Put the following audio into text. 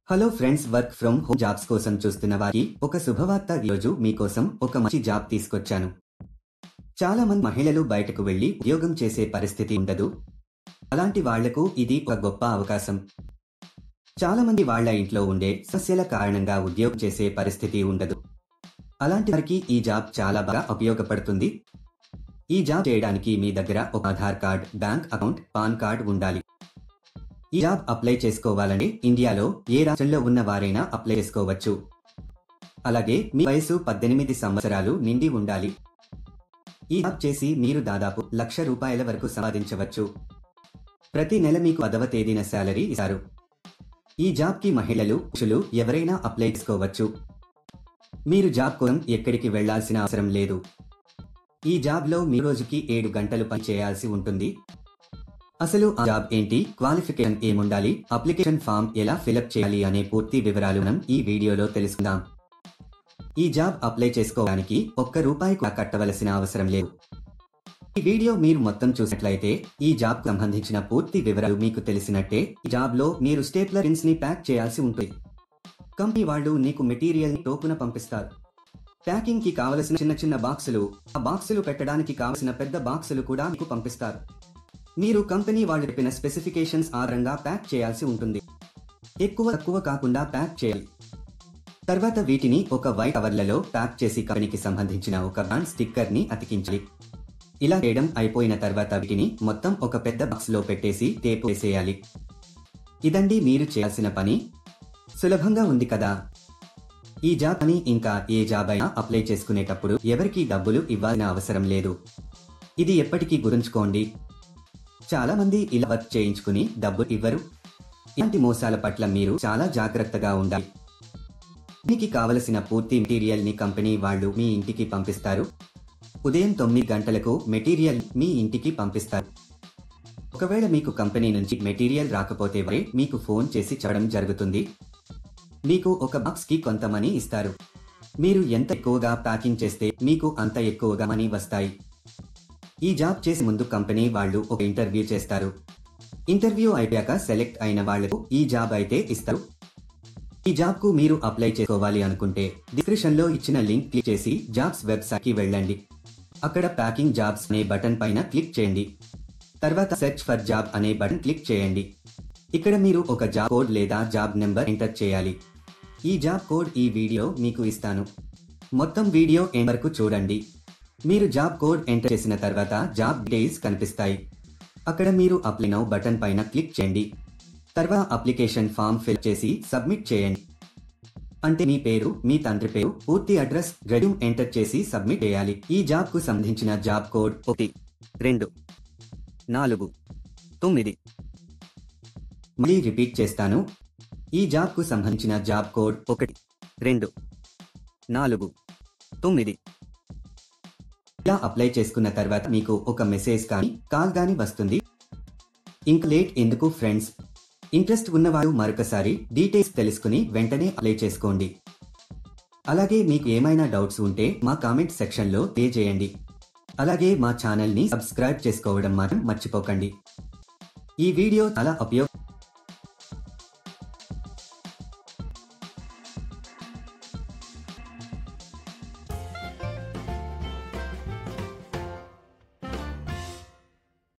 Hello friends, work from home jobs కోసం చూస్తున్న వారికి ఒక శుభవార్త. ఈరోజు మీకోసం ఒక మంచి జాబ్ తీసుకొచ్చాను. చాలా మంది మహిళలు బయటకు వెళ్లి ఉద్యోగం చేసే పరిస్థితి ఉండదు. అలాంటి వాళ్లకు ఇది ఒక గొప్ప అవకాశం. చాలా మంది వాళ్ల ఇంట్లో ఉండే సమస్యల కారణంగా ఉద్యోగం చేసే పరిస్థితి ఉండదు. అలాంటి వారికి ఈ జాబ్ చాలా బాగా ఉపయోగపడుతుంది. ఈ జాబ్ చేయడానికి మీ దగ్గర ఒక Aadhaar card, bank account, pan card ఉండాలి. ఈ జాబ్ అప్లై చేసుకోవాలంటే ఇండియాలో ఏ రాష్ట్రంలో ఉన్న వారైనా అప్లై చేసుకోవచ్చు. అలాగే మీ వయసు 18 సంవత్సరాలు నిండి ఉండాలి. ఈ జాబ్ చేసి మీరు దాదాపు ₹1,00,000 వరకు సంపాదించవచ్చు. ప్రతి నెల మీకు 10వ తేదీన శాలరీ ఇస్తారు. ఈ జాబ్ కి మహిళలు, పురుషులు ఎవరైనా అప్లై చేసుకోవచ్చు. మీరు జాబ్ కోసం ఎక్కడికి వెళ్లాల్సిన అవసరం లేదు. ఈ జాబ్ లో మీ రోజుకి 7 గంటలు పని చేయాల్సి ఉంటుంది. అసలు ఆ జాబ్ ఏంటి, క్వాలిఫికేషన్ ఏముండాలి, అప్లికేషన్ ఫామ్ ఎలా ఫిలప్ చేయాలి అనే పూర్తి వివరాలు మనం ఈ వీడియోలో తెలుసుకుందాం. ఈ జాబ్ అప్లై చేసుకోవడానికి ₹1 కూడా కట్టవలసిన అవసరం లేదు. ఈ వీడియో మీరు మొత్తం చూసినట్లయితే ఈ జాబ్ కు సంబంధించిన పూర్తి వివరాలు మీకు తెలిసినట్టే. ఈ జాబ్ లో మీరు స్టేప్లర్ పిన్స్ ని ప్యాక్ చేయాల్సి ఉంటుంది. కంపెనీ వాళ్ళు నీకు మెటీరియల్ ని టోకున పంపిస్తారు. ప్యాకింగ్ కి కావలసిన చిన్న చిన్న బాక్సులు, ఆ బాక్సులు పెట్టడానికి కావలసిన పెద్ద బాక్సులు కూడా మీకు పంపిస్తారు. మీరు కంపెనీ వాళ్ళు చెప్పిన స్పెసిఫికేషన్స్ ఆధారంగా ప్యాక్ చేయాల్సి ఉంటుంది. ఎక్కువ తక్కువ కాకుండా ప్యాక్ చేయాలి. తర్వాత వీటిని ఒక వైట్ కవర్లలో ప్యాక్ చేసి కంపెనీకి సంబంధించిన ఒక బ్రాండ్ స్టిక్కర్ ని అతికించాలి. ఇలా చేయడం అయిపోయిన తర్వాత వీటిని మొత్తం ఒక పెద్ద బాక్స్ లో పెట్టేసి టేప్ వేసేయాలి. ఇదండి మీరు చేయాల్సిన పని. సులభంగా ఉంది కదా. ఈ జాబ్ అని ఇంకా ఏ జాబ్ అయినా అప్లై చేసుకునేటప్పుడు ఎవరికీ డబ్బులు ఇవ్వాల్సిన అవసరం లేదు. ఇది ఎప్పటికీ గుర్తుంచుకోండి. చాలా మంది ఇలా వర్క్ చేయించుకుని డబ్బులు ఇవ్వరు. ఇలాంటి మోసాల పట్ల మీరు చాలా జాగ్రత్తగా ఉండాలి. మీకు కావలసిన పూర్తి మెటీరియల్ ని కంపెనీ వాళ్ళు మీ ఇంటికి పంపిస్తారు. ఉదయం 9 గంటలకు మెటీరియల్ మీ ఇంటికి పంపిస్తారు. ఒకవేళ మీకు కంపెనీ నుంచి మెటీరియల్ రాకపోతే వారే మీకు ఫోన్ చేసి చెప్పడం జరుగుతుంది. మీకు ఒక బాక్స్ కి కొంత మనీ ఇస్తారు. మీరు ఎంత ఎక్కువగా ప్యాకింగ్ చేస్తే మీకు అంత ఎక్కువగా మనీ వస్తాయి. ఈ జాబ్ చేసే ముందు కంపెనీ వాళ్ళు ఒక ఇంటర్వ్యూ చేస్తారు. ఇంటర్వ్యూ అయిపోయాక సెలెక్ట్ అయిన వాళ్లకు ఈ జాబ్ అయితే ఇస్తారు. ఈ జాబ్ కు మీరు అప్లై చేసుకోవాలి అనుకుంటే డిస్క్రిప్షన్ లో ఇచ్చిన లింక్ క్లిక్ చేసి జాబ్స్ వెబ్సైట్ కి వెళ్ళండి. అక్కడ ప్యాకింగ్ జాబ్స్ అనే బటన్ పైన క్లిక్ చేయండి. తర్వాత సెర్చ్ ఫర్ జాబ్ అనే బటన్ క్లిక్ చేయండి. ఇక్కడ మీరు ఒక జాబ్ కోడ్ లేదా జాబ్ నెంబర్ ఎంటర్ చేయాలి. ఈ జాబ్ కోడ్ ఈ వీడియో మీకు ఇస్తాను. మొత్తం వీడియో ఎండ్ వరకు చూడండి. మీరు జాబ్ కోడ్ ఎంటర్ చేసిన తర్వాత జాబ్ డీటెయిల్స్ కనిపిస్తాయి. అక్కడ మీరు అప్లై నౌ బటన్ పైన క్లిక్ చేయండి. తర్వాత అప్లికేషన్ ఫామ్ ఫిల్ చేసి సబ్మిట్ చేయండి. అంటే మీ పేరు, మీ తండ్రి పేరు, పూర్తి అడ్రస్, రెజ్యూమ్ ఎంటర్ చేసి సబ్మిట్ చేయాలి. ఈ జాబ్ కు సంబంధించిన జాబ్ కోడ్ 1249. మళ్ళీ రిపీట్ చేస్తాను. ఈ జాబ్ కు సంబంధించిన జాబ్ కోడ్ 1249. ఇలా అప్లై చేసుకున్న తర్వాత మీకు ఒక మెసేజ్ కానీ కాల్ కానీ వస్తుంది. ఇంక లేట్ ఎందుకు ఫ్రెండ్స్, ఇంట్రెస్ట్ ఉన్నవారు మరొకసారి డీటెయిల్స్ తెలుసుకుని వెంటనే అప్లై చేసుకోండి. అలాగే మీకు ఏమైనా డౌట్స్ ఉంటే మా కామెంట్ సెక్షన్ లో తెలియజేయండి. అలాగే మా ఛానల్ ని సబ్స్క్రైబ్ చేసుకోవడం మాత్రం మర్చిపోకండి. ఈ వీడియో చాలా ఉపయోగ